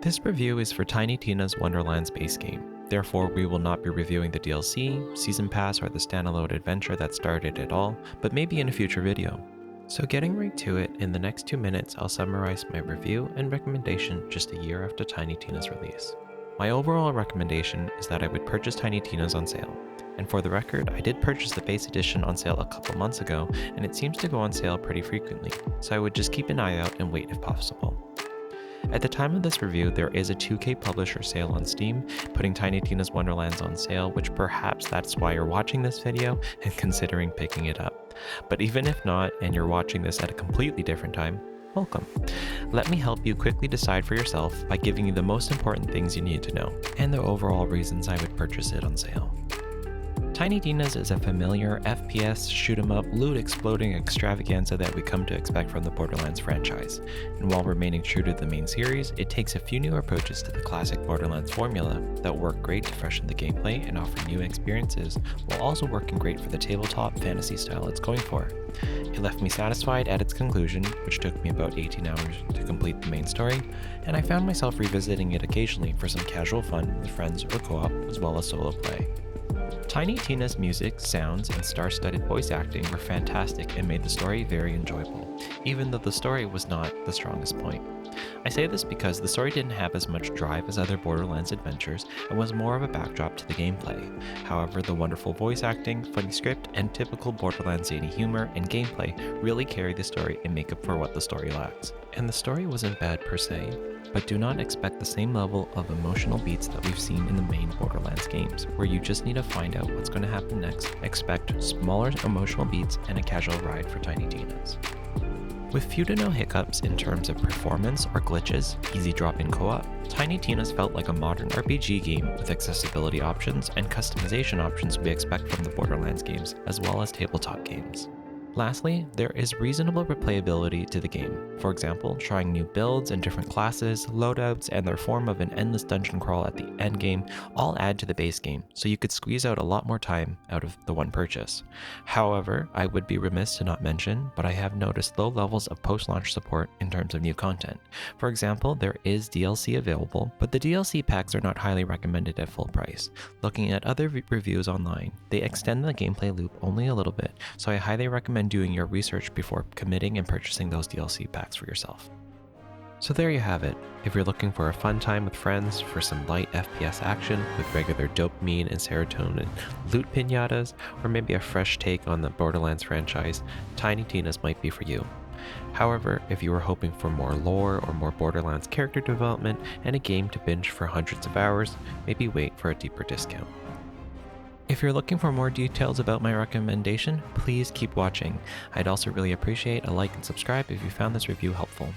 This review is for Tiny Tina's Wonderlands base game. Therefore, we will not be reviewing the DLC, Season Pass, or the standalone adventure that started it all, but maybe in a future video. So getting right to it, in the next 2 minutes I'll summarize my review and recommendation just a year after Tiny Tina's release. My overall recommendation is that I would purchase Tiny Tina's on sale. And for the record, I did purchase the base edition on sale a couple months ago, and it seems to go on sale pretty frequently, so I would just keep an eye out and wait if possible. At the time of this review, there is a 2K publisher sale on Steam, putting Tiny Tina's Wonderlands on sale, which perhaps that's why you're watching this video and considering picking it up. But even if not, and you're watching this at a completely different time, welcome. Let me help you quickly decide for yourself by giving you the most important things you need to know, and the overall reasons I would purchase it on sale. Tiny Tina's is a familiar FPS, shoot-'em-up, loot-exploding extravaganza that we come to expect from the Borderlands franchise. And while remaining true to the main series, it takes a few new approaches to the classic Borderlands formula that work great to freshen the gameplay and offer new experiences, while also working great for the tabletop fantasy style it's going for. It left me satisfied at its conclusion, which took me about 18 hours to complete the main story, and I found myself revisiting it occasionally for some casual fun with friends or co-op, as well as solo play. Tiny Tina's music, sounds, and star-studded voice acting were fantastic and made the story very enjoyable, even though the story was not the strongest point. I say this because the story didn't have as much drive as other Borderlands adventures and was more of a backdrop to the gameplay. However, the wonderful voice acting, funny script, and typical Borderlands zany humor and gameplay really carry the story and make up for what the story lacks. And the story wasn't bad per se, but do not expect the same level of emotional beats that we've seen in the main Borderlands games, where you just need to find out what's going to happen next. Expect smaller emotional beats and a casual ride for Tiny Tina's. With few to no hiccups in terms of performance or glitches, easy drop-in co-op, Tiny Tina's felt like a modern RPG game with accessibility options and customization options we expect from the Borderlands games, as well as tabletop games. Lastly, there is reasonable replayability to the game. For example, trying new builds and different classes, loadouts, and their form of an endless dungeon crawl at the endgame all add to the base game, so you could squeeze out a lot more time out of the one purchase. However, I would be remiss to not mention, but I have noticed low levels of post-launch support in terms of new content. For example, there is DLC available, but the DLC packs are not highly recommended at full price. Looking at other reviews online, they extend the gameplay loop only a little bit, so I highly recommend doing your research before committing and purchasing those DLC packs for yourself. So there you have it. If you're looking for a fun time with friends for some light FPS action with regular dopamine and serotonin loot piñatas, or maybe a fresh take on the Borderlands franchise, Tiny Tina's might be for you. However, if you were hoping for more lore or more Borderlands character development and a game to binge for hundreds of hours, maybe wait for a deeper discount. If you're looking for more details about my recommendation, please keep watching. I'd also really appreciate a like and subscribe if you found this review helpful.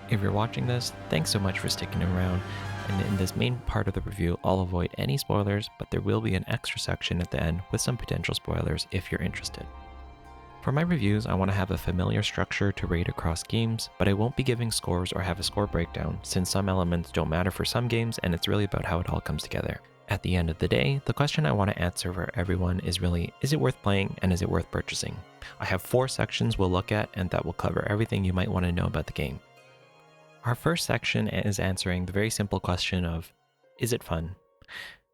If you're watching this, thanks so much for sticking around, and in this main part of the review, I'll avoid any spoilers, but there will be an extra section at the end with some potential spoilers if you're interested. For my reviews, I want to have a familiar structure to rate across games, but I won't be giving scores or have a score breakdown, since some elements don't matter for some games and it's really about how it all comes together. At the end of the day, the question I want to answer for everyone is really, is it worth playing and is it worth purchasing? I have 4 sections we'll look at and that will cover everything you might want to know about the game. Our first section is answering the very simple question of, is it fun?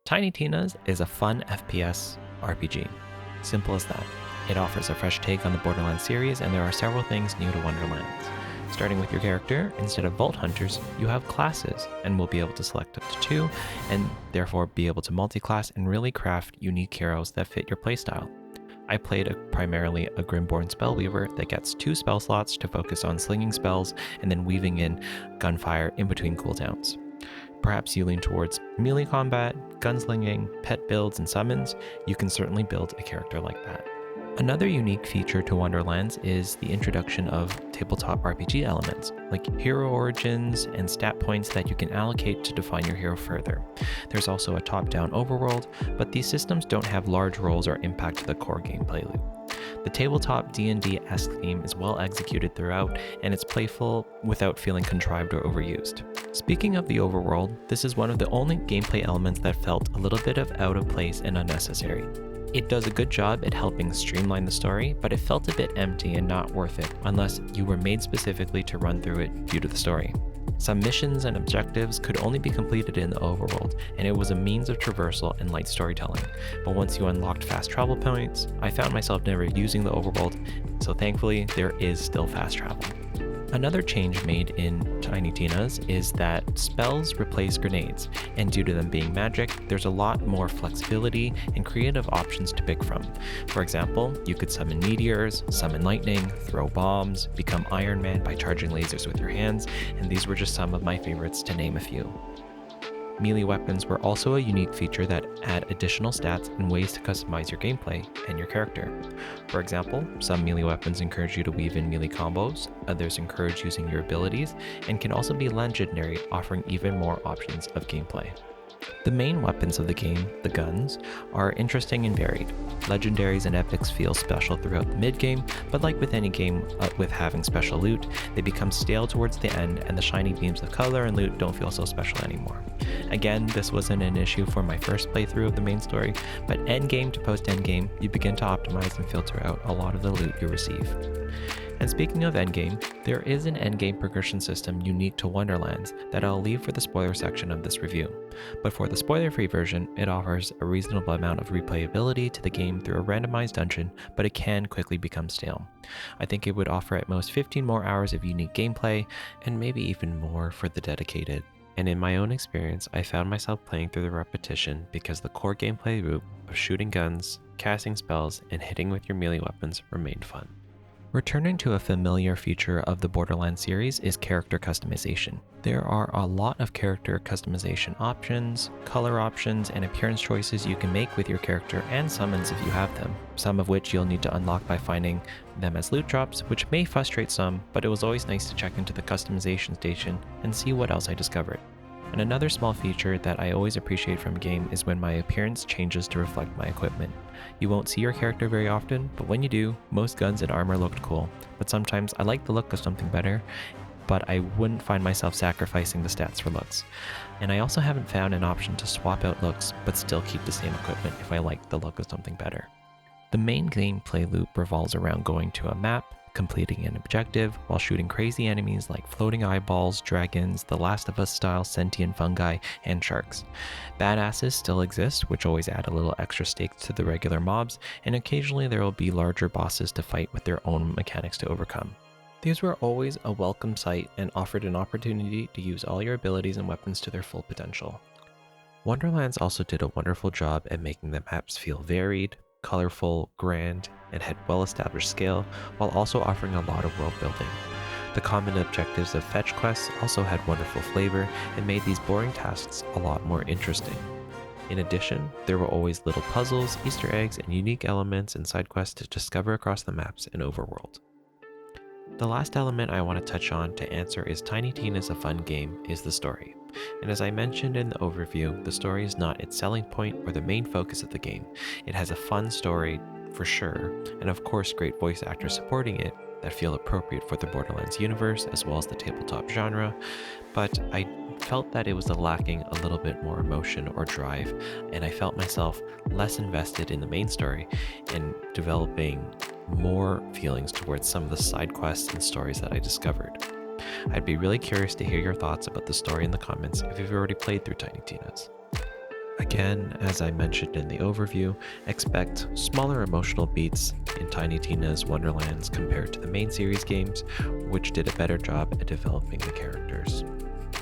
Tiny Tina's is a fun FPS RPG. Simple as that. It offers a fresh take on the Borderlands series and there are several things new to Wonderlands. Starting with your character, instead of Vault Hunters, you have classes, and will be able to select up to 2, and therefore be able to multi-class and really craft unique heroes that fit your playstyle. I played primarily a Grimborn Spellweaver that gets 2 spell slots to focus on slinging spells and then weaving in gunfire in between cooldowns. Perhaps you lean towards melee combat, gunslinging, pet builds, and summons. You can certainly build a character like that. Another unique feature to Wonderlands is the introduction of tabletop RPG elements, like hero origins and stat points that you can allocate to define your hero further. There's also a top-down overworld, but these systems don't have large roles or impact the core gameplay loop. The tabletop D&D-esque theme is well executed throughout, and it's playful without feeling contrived or overused. Speaking of the overworld, this is one of the only gameplay elements that felt a little bit of out of place and unnecessary. It does a good job at helping streamline the story, but it felt a bit empty and not worth it unless you were made specifically to run through it due to the story. Some missions and objectives could only be completed in the overworld, and it was a means of traversal and light storytelling. But once you unlocked fast travel points, I found myself never using the overworld, so thankfully there is still fast travel. Another change made in Tiny Tina's is that spells replace grenades, and due to them being magic, there's a lot more flexibility and creative options to pick from. For example, you could summon meteors, summon lightning, throw bombs, become Iron Man by charging lasers with your hands, and these were just some of my favorites to name a few. Melee weapons were also a unique feature that add additional stats and ways to customize your gameplay and your character. For example, some melee weapons encourage you to weave in melee combos, others encourage using your abilities, and can also be legendary, offering even more options of gameplay. The main weapons of the game, the guns, are interesting and varied. Legendaries and epics feel special throughout the mid-game, but like with any game with having special loot, they become stale towards the end and the shiny beams of color and loot don't feel so special anymore. Again, this wasn't an issue for my first playthrough of the main story, but endgame to post-endgame, you begin to optimize and filter out a lot of the loot you receive. And speaking of endgame, there is an endgame progression system unique to Wonderlands that I'll leave for the spoiler section of this review. But for the spoiler-free version, it offers a reasonable amount of replayability to the game through a randomized dungeon, but it can quickly become stale. I think it would offer at most 15 more hours of unique gameplay, and maybe even more for the dedicated. And in my own experience, I found myself playing through the repetition because the core gameplay loop of shooting guns, casting spells, and hitting with your melee weapons remained fun. Returning to a familiar feature of the Borderlands series is character customization. There are a lot of character customization options, color options, and appearance choices you can make with your character and summons if you have them, some of which you'll need to unlock by finding them as loot drops, which may frustrate some, but it was always nice to check into the customization station and see what else I discovered. And another small feature that I always appreciate from a game is when my appearance changes to reflect my equipment. You won't see your character very often, but when you do, most guns and armor looked cool. But sometimes I like the look of something better, but I wouldn't find myself sacrificing the stats for looks. And I also haven't found an option to swap out looks, but still keep the same equipment if I like the look of something better. The main gameplay loop revolves around going to a map, completing an objective while shooting crazy enemies like floating eyeballs, dragons, The Last of Us style sentient fungi, and sharks. Badasses still exist, which always add a little extra stakes to the regular mobs, and occasionally there will be larger bosses to fight with their own mechanics to overcome. These were always a welcome sight and offered an opportunity to use all your abilities and weapons to their full potential. Wonderlands also did a wonderful job at making the maps feel varied, colorful, grand, and had well-established scale, while also offering a lot of world building. The common objectives of fetch quests also had wonderful flavor and made these boring tasks a lot more interesting. In addition, there were always little puzzles, Easter eggs, and unique elements and side quests to discover across the maps and overworld. The last element I want to touch on to answer is Tiny Tina's a fun game is the story. And as I mentioned in the overview, the story is not its selling point or the main focus of the game. It has a fun story for sure, and of course great voice actors supporting it that feel appropriate for the Borderlands universe as well as the tabletop genre, but I felt that it was lacking a little bit more emotion or drive, and I felt myself less invested in the main story and developing more feelings towards some of the side quests and stories that I discovered. I'd be really curious to hear your thoughts about the story in the comments if you've already played through Tiny Tina's. Again, as I mentioned in the overview, expect smaller emotional beats in Tiny Tina's Wonderlands compared to the main series games, which did a better job at developing the characters.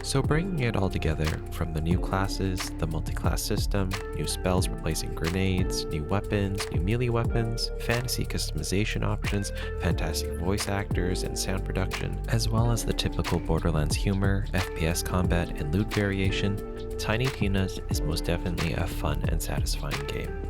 So bringing it all together, from the new classes, the multi-class system, new spells replacing grenades, new weapons, new melee weapons, fantasy customization options, fantastic voice actors and sound production, as well as the typical Borderlands humor, FPS combat, and loot variation, Tiny Tina's is most definitely a fun and satisfying game.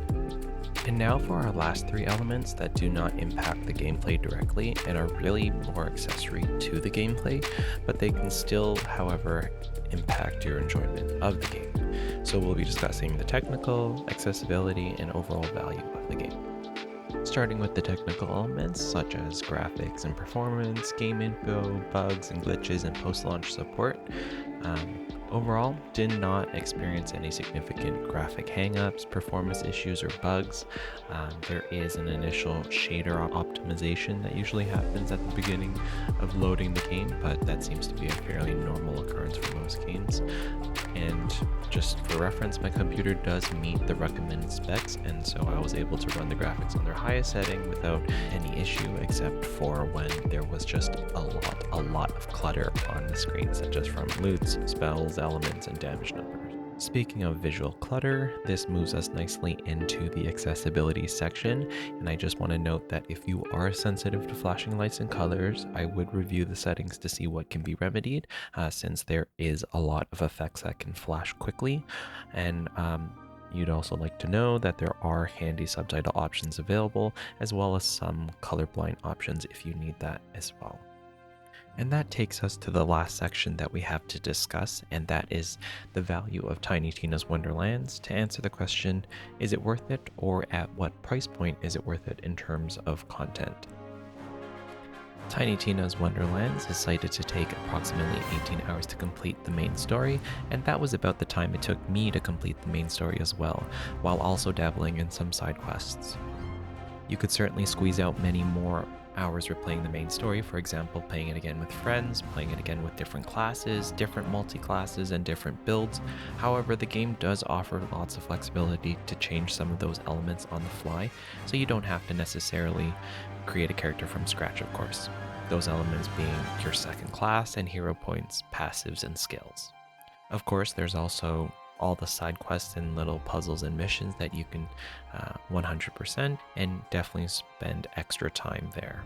And now for our last three elements that do not impact the gameplay directly and are really more accessory to the gameplay, but they can still, however, impact your enjoyment of the game. So we'll be discussing the technical, accessibility, and overall value of the game. Starting with the technical elements such as graphics and performance, game info, bugs and glitches, and post-launch support. Overall, did not experience any significant graphic hangups, performance issues, or bugs. There is an initial shader optimization that usually happens at the beginning of loading the game, but that seems to be a fairly normal occurrence for most games. And just for reference, my computer does meet the recommended specs, and so I was able to run the graphics on their highest setting without any issue, except for when there was just a lot of clutter on the screen, such as from loots, spells, elements, and damage numbers. Speaking of visual clutter, this moves us nicely into the accessibility section, and I just want to note that if you are sensitive to flashing lights and colors, I would review the settings to see what can be remedied, since there is a lot of effects that can flash quickly, and you'd also like to know that there are handy subtitle options available, as well as some colorblind options if you need that as well. And that takes us to the last section that we have to discuss, and that is the value of Tiny Tina's Wonderlands. To answer the question, is it worth it, or at what price point is it worth it in terms of content? Tiny Tina's Wonderlands is cited to take approximately 18 hours to complete the main story, and that was about the time it took me to complete the main story as well, while also dabbling in some side quests. You could certainly squeeze out many more hours replaying the main story, for example, playing it again with friends, playing it again with different classes, different multi-classes, and different builds. However, the game does offer lots of flexibility to change some of those elements on the fly, so you don't have to necessarily create a character from scratch, of course. Those elements being your second class and hero points, passives, and skills. Of course, there's also all the side quests and little puzzles and missions that you can 100% and definitely spend extra time there.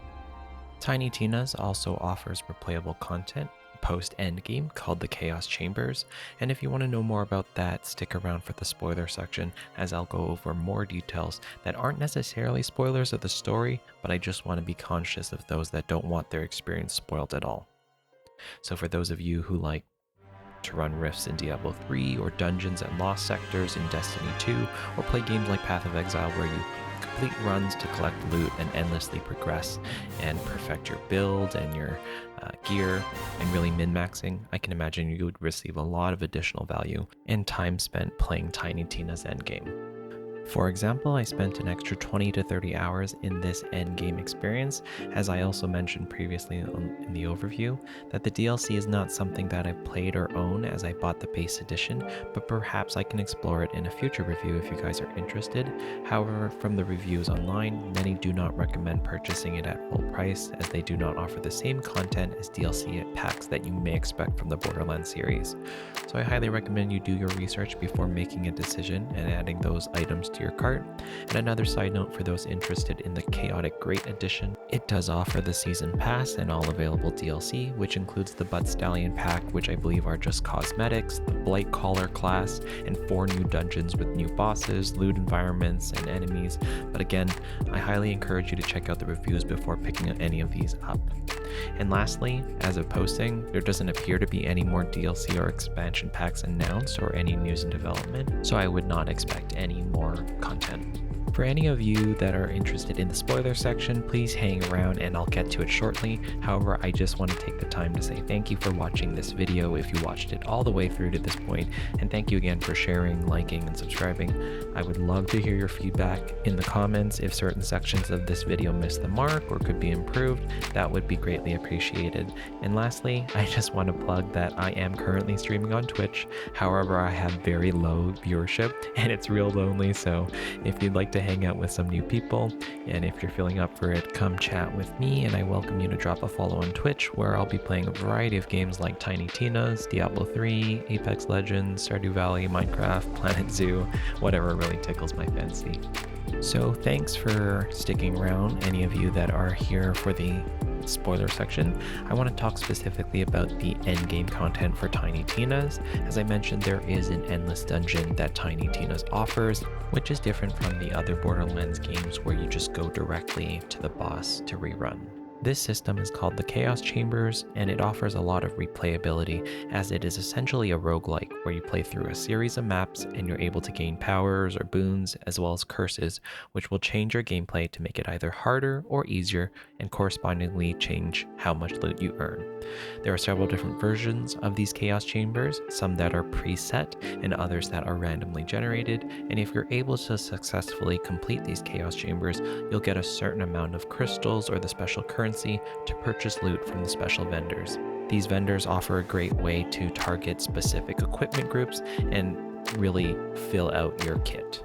Tiny Tina's also offers replayable content post-endgame called the Chaos Chambers, and if you want to know more about that, stick around for the spoiler section, as I'll go over more details that aren't necessarily spoilers of the story, but I just want to be conscious of those that don't want their experience spoiled at all. So for those of you who like to run rifts in Diablo 3, or dungeons and lost sectors in Destiny 2, or play games like Path of Exile where you complete runs to collect loot and endlessly progress and perfect your build and your gear and really min-maxing, I can imagine you would receive a lot of additional value and time spent playing Tiny Tina's endgame. For example, I spent an extra 20 to 30 hours in this endgame experience, as I also mentioned previously in the overview, that the DLC is not something that I've played or own as I bought the base edition, but perhaps I can explore it in a future review if you guys are interested. However, from the reviews online, many do not recommend purchasing it at full price, as they do not offer the same content as DLC packs that you may expect from the Borderlands series. So I highly recommend you do your research before making a decision and adding those items to your cart. And another side note for those interested in the Chaotic Great Edition, it does offer the Season Pass and all available DLC, which includes the Butt Stallion pack, which I believe are just cosmetics, the Blight Caller class, and 4 new dungeons with new bosses, loot environments, and enemies. But again, I highly encourage you to check out the reviews before picking any of these up. And lastly, as of posting, there doesn't appear to be any more DLC or expansion packs announced or any news in development, so I would not expect any more content. For any of you that are interested in the spoiler section, please hang around and I'll get to it shortly. However, I just want to take the time to say thank you for watching this video if you watched it all the way through to this point, and thank you again for sharing, liking, and subscribing. I would love to hear your feedback in the comments. If certain sections of this video missed the mark or could be improved, that would be greatly appreciated. And lastly, I just want to plug that I am currently streaming on Twitch. However, I have very low viewership and it's real lonely, so if you'd like to hang out with some new people, and if you're feeling up for it, come chat with me, and I welcome you to drop a follow on Twitch, where I'll be playing a variety of games like Tiny Tina's, Diablo 3, Apex Legends, Stardew Valley, Minecraft, Planet Zoo, whatever really tickles my fancy. So thanks for sticking around, any of you that are here for the spoiler section. I want to talk specifically about the endgame content for Tiny Tina's. As I mentioned, there is an endless dungeon that Tiny Tina's offers, which is different from the other Borderlands games where you just go directly to the boss to rerun. This system is called the Chaos Chambers, and it offers a lot of replayability as it is essentially a roguelike where you play through a series of maps and you're able to gain powers or boons as well as curses, which will change your gameplay to make it either harder or easier and correspondingly change how much loot you earn. There are several different versions of these Chaos Chambers, some that are preset and others that are randomly generated, and if you're able to successfully complete these Chaos Chambers, you'll get a certain amount of crystals or the special currency to purchase loot from the special vendors. These vendors offer a great way to target specific equipment groups and really fill out your kit.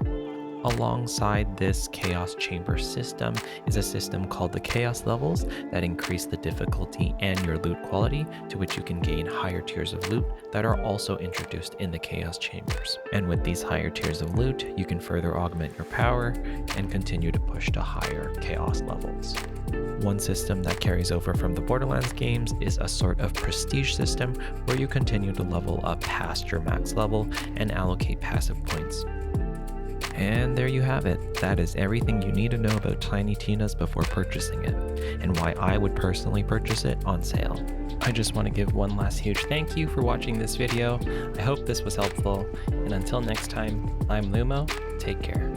Alongside this Chaos Chamber system is a system called the Chaos Levels that increase the difficulty and your loot quality, to which you can gain higher tiers of loot that are also introduced in the Chaos Chambers. And with these higher tiers of loot, you can further augment your power and continue to push to higher Chaos levels. One system that carries over from the Borderlands games is a sort of prestige system where you continue to level up past your max level and allocate passive points. And there you have it. That is everything you need to know about Tiny Tina's before purchasing it, and why I would personally purchase it on sale. I just want to give one last huge thank you for watching this video. I hope this was helpful, and until next time, I'm Lumo. Take care.